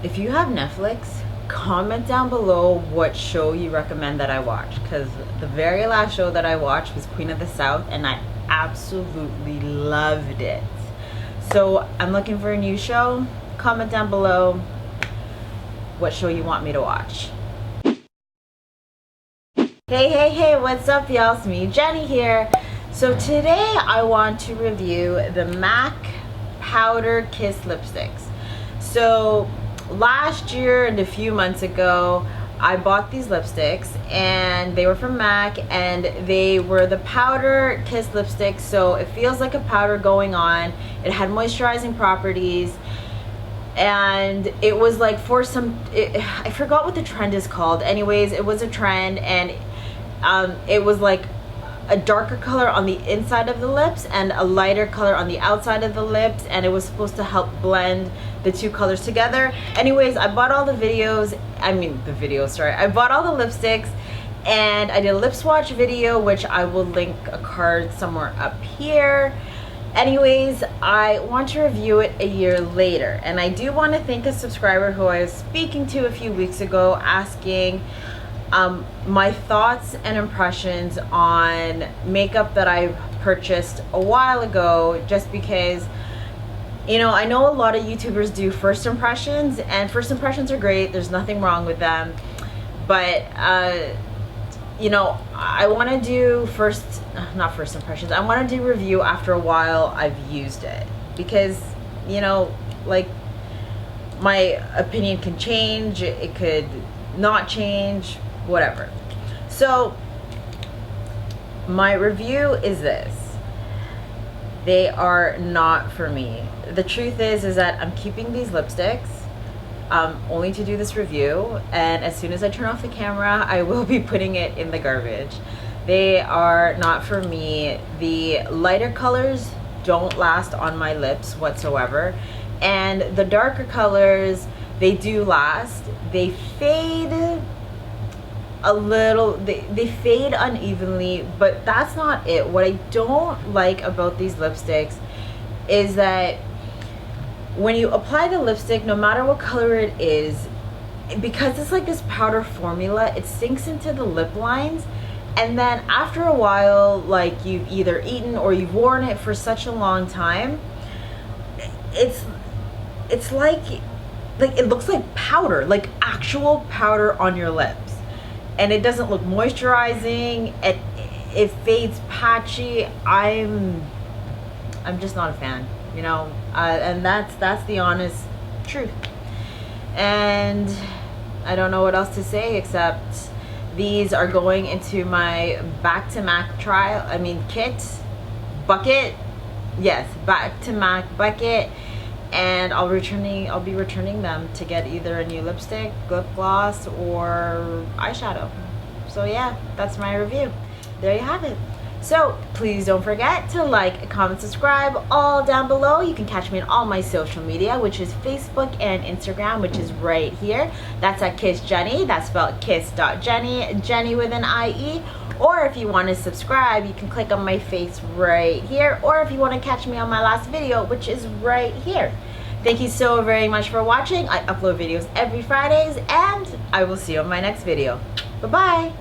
If you have Netflix, comment down below what show you recommend that I watch, because the very last show that I watched was Queen of the South and I absolutely loved it. So I'm looking for a new show. Comment down below what show you want me to watch. Hey, what's up y'all? It's me, Jenny here. So today I want to review the MAC Powder Kiss lipsticks. So last year and a few months ago I bought these lipsticks and they were from MAC and they were the powder kiss lipsticks, so it feels like a powder going on. It had moisturizing properties and it was like for some I forgot what the trend is called. Anyways, it was a trend and it was like a darker color on the inside of the lips and a lighter color on the outside of the lips, and it was supposed to help blend the two colors together. Anyways, I bought all the I bought all the lipsticks and I did a lip swatch video, which I will link a card somewhere up here. Anyways, I want to review it a year later, and I do want to thank a subscriber who I was speaking to a few weeks ago asking my thoughts and impressions on makeup that I purchased a while ago, just because, you know, I know a lot of YouTubers do first impressions, and first impressions are great, there's nothing wrong with them, but you know, I want to do not first impressions, I want to do review after a while I've used it, because, you know, like, my opinion can change, it could not change, whatever. So my review is this: they are not for me. The truth is that I'm keeping these lipsticks only to do this review, and as soon as I turn off the camera I will be putting it in the garbage. They are not for me. The lighter colors don't last on my lips whatsoever, and the darker colors, they do last. They fade a little, they fade unevenly, but that's not it. What I don't like about these lipsticks is that when you apply the lipstick, no matter what color it is, because it's like this powder formula, it sinks into the lip lines, and then after a while, like, you've either eaten or you've worn it for such a long time, it's like it looks like powder, like actual powder on your lips. And it doesn't look moisturizing. It fades patchy. I'm just not a fan, you know, and that's the honest truth. And I don't know what else to say except these are going into my back to MAC bucket. Yes, back to MAC bucket. And I'll be returning them to get either a new lipstick, lip gloss, or eyeshadow. So yeah, that's my review. There you have it. So please don't forget to like, comment, subscribe, all down below. You can catch me on all my social media, which is Facebook and Instagram, which is right here. That's at kiss.jennie. That's spelled kiss.jennie, Jenny with an IE. Or if you want to subscribe, you can click on my face right here. Or if you want to catch me on my last video, which is right here. Thank you so very much for watching. I upload videos every Fridays, and I will see you on my next video. Bye-bye.